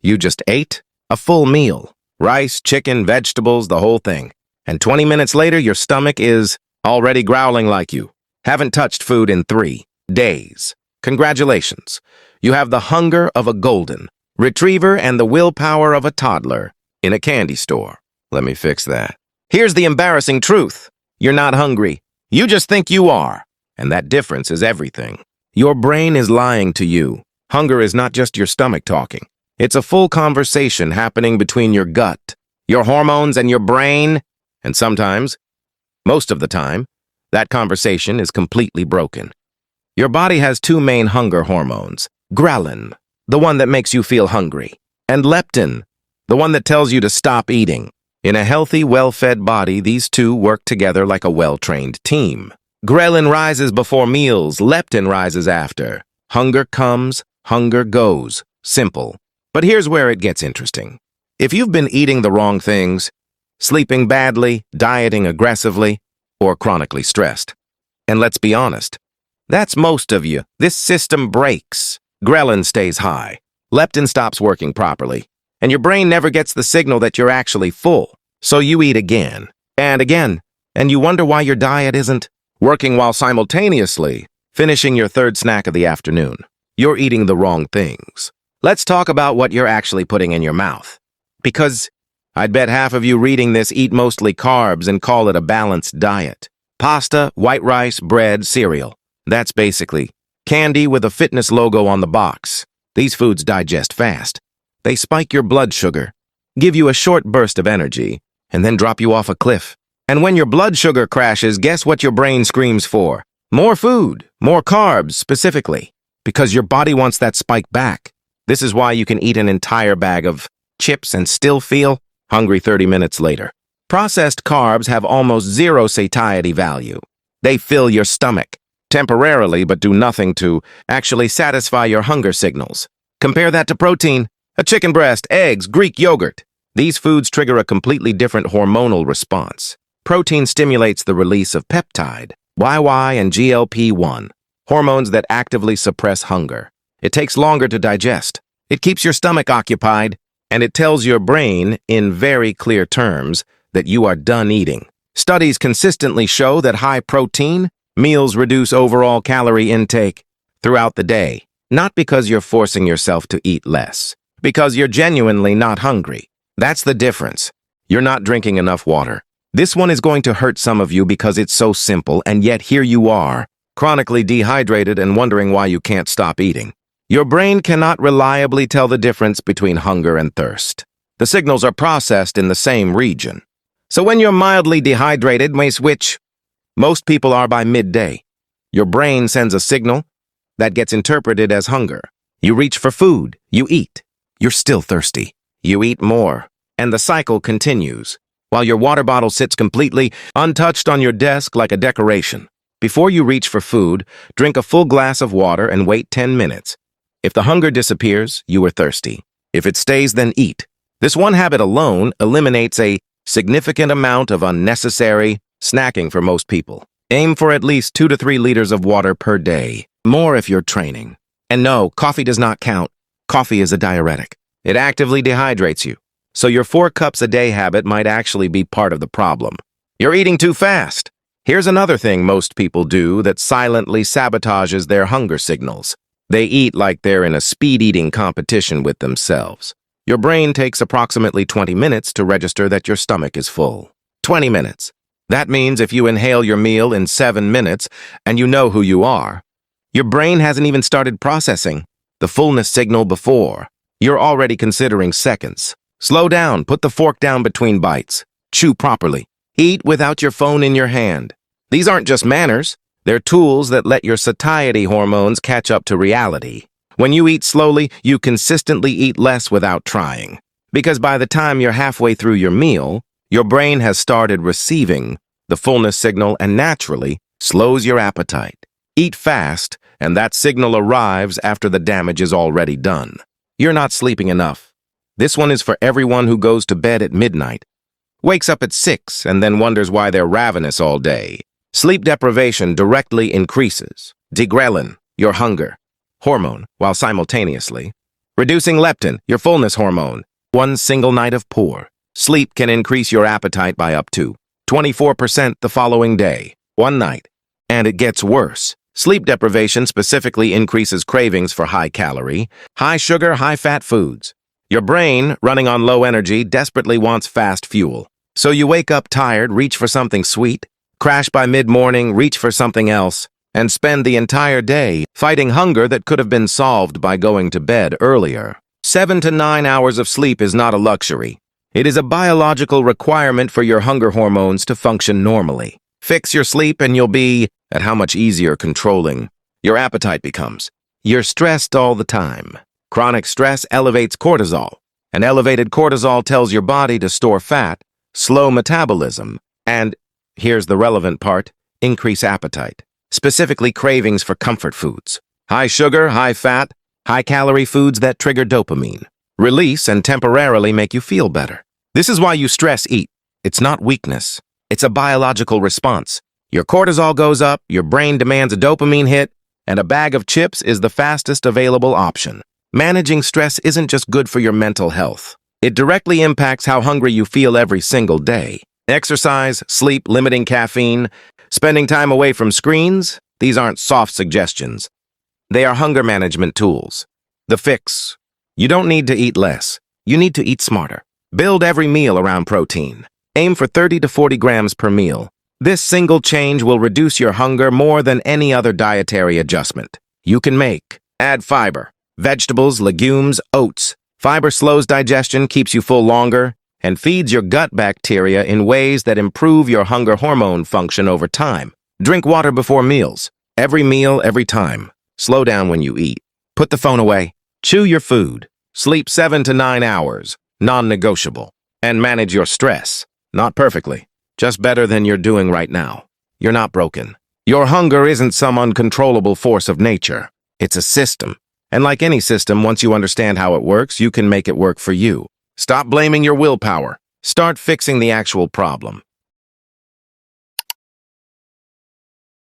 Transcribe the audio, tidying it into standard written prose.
You just ate a full meal. Rice, chicken, vegetables, the whole thing. And 20 minutes later, your stomach is already growling like you haven't touched food in 3 days. Congratulations. You have the hunger of a golden retriever and the willpower of a toddler in a candy store. Let me fix that. Here's the embarrassing truth. You're not hungry. You just think you are. And that difference is everything. Your brain is lying to you. Hunger is not just your stomach talking. It's a full conversation happening between your gut, your hormones, and your brain. And sometimes, most of the time, that conversation is completely broken. Your body has 2 main hunger hormones. Ghrelin, the one that makes you feel hungry, and leptin, the one that tells you to stop eating. In a healthy, well-fed body, these 2 work together like a well-trained team. Ghrelin rises before meals, leptin rises after. Hunger comes, hunger goes. Simple. But here's where it gets interesting. If you've been eating the wrong things, sleeping badly, dieting aggressively, or chronically stressed, and let's be honest, that's most of you, this system breaks. Ghrelin stays high, leptin stops working properly, and your brain never gets the signal that you're actually full. So you eat again, and you wonder why your diet isn't working while simultaneously finishing your 3rd snack of the afternoon. You're eating the wrong things. Let's talk about what you're actually putting in your mouth. Because I'd bet half of you reading this eat mostly carbs and call it a balanced diet. Pasta, white rice, bread, cereal. That's basically candy with a fitness logo on the box. These foods digest fast. They spike your blood sugar, give you a short burst of energy, and then drop you off a cliff. And when your blood sugar crashes, guess what your brain screams for? More food, more carbs specifically, because your body wants that spike back. This is why you can eat an entire bag of chips and still feel hungry 30 minutes later. Processed carbs have almost 0 satiety value. They fill your stomach temporarily, but do nothing to actually satisfy your hunger signals. Compare that to protein, a chicken breast, eggs, Greek yogurt. These foods trigger a completely different hormonal response. Protein stimulates the release of peptide, YY and GLP-1, hormones that actively suppress hunger. It takes longer to digest. It keeps your stomach occupied, and it tells your brain, in very clear terms, that you are done eating. Studies consistently show that high-protein meals reduce overall calorie intake throughout the day, not because you're forcing yourself to eat less, because you're genuinely not hungry. That's the difference. You're not drinking enough water. This one is going to hurt some of you because it's so simple, and yet here you are, chronically dehydrated and wondering why you can't stop eating. Your brain cannot reliably tell the difference between hunger and thirst. The signals are processed in the same region. So when you're mildly dehydrated, which most people are by midday, your brain sends a signal that gets interpreted as hunger. You reach for food, you eat. You're still thirsty. You eat more, and the cycle continues, while your water bottle sits completely untouched on your desk like a decoration. Before you reach for food, drink a full glass of water and wait 10 minutes. If the hunger disappears, you are thirsty. If it stays, then eat. This one habit alone eliminates a significant amount of unnecessary snacking for most people. Aim for at least 2 to 3 liters of water per day, more if you're training. And no, coffee does not count. Coffee is a diuretic. It actively dehydrates you. So your 4 cups a day habit might actually be part of the problem. You're eating too fast. Here's another thing most people do that silently sabotages their hunger signals. They eat like they're in a speed-eating competition with themselves. Your brain takes approximately 20 minutes to register that your stomach is full. 20 minutes. That means if you inhale your meal in 7 minutes and you know who you are, your brain hasn't even started processing the fullness signal before. You're already considering seconds. Slow down, put the fork down between bites. Chew properly. Eat without your phone in your hand. These aren't just manners. They're tools that let your satiety hormones catch up to reality. When you eat slowly, you consistently eat less without trying. Because by the time you're halfway through your meal, your brain has started receiving the fullness signal and naturally slows your appetite. Eat fast, and that signal arrives after the damage is already done. You're not sleeping enough. This one is for everyone who goes to bed at midnight, wakes up at 6, and then wonders why they're ravenous all day. Sleep deprivation directly increases ghrelin, your hunger hormone, while simultaneously Reducing leptin, your fullness hormone. One single night of poor sleep can increase your appetite by up to 24% the following day. One night. And it gets worse. Sleep deprivation specifically increases cravings for high-calorie, high-sugar, high-fat foods. Your brain, running on low energy, desperately wants fast fuel. So you wake up tired, reach for something sweet, crash by mid-morning, reach for something else, and spend the entire day fighting hunger that could have been solved by going to bed earlier. 7 to 9 hours of sleep is not a luxury. It is a biological requirement for your hunger hormones to function normally. Fix your sleep and you'll be at how much easier controlling your appetite becomes. You're stressed all the time. Chronic stress elevates cortisol, and elevated cortisol tells your body to store fat, slow metabolism, and, here's the relevant part, increase appetite, specifically cravings for comfort foods. High sugar, high fat, high-calorie foods that trigger dopamine, release and temporarily make you feel better. This is why you stress eat. It's not weakness. It's a biological response. Your cortisol goes up, your brain demands a dopamine hit, and a bag of chips is the fastest available option. Managing stress isn't just good for your mental health. It directly impacts how hungry you feel every single day. Exercise, sleep, limiting caffeine, spending time away from screens, these aren't soft suggestions. They are hunger management tools. The fix. You don't need to eat less. You need to eat smarter. Build every meal around protein. Aim for 30 to 40 grams per meal. This single change will reduce your hunger more than any other dietary adjustment you can make. Add fiber, vegetables, legumes, oats. Fiber slows digestion, keeps you full longer, and feeds your gut bacteria in ways that improve your hunger hormone function over time. Drink water before meals. Every meal, every time. Slow down when you eat. Put the phone away. Chew your food. Sleep 7 to 9 hours, non-negotiable. And manage your stress. Not perfectly, just better than you're doing right now. You're not broken. Your hunger isn't some uncontrollable force of nature. It's a system. And like any system, once you understand how it works, you can make it work for you. Stop blaming your willpower. Start fixing the actual problem.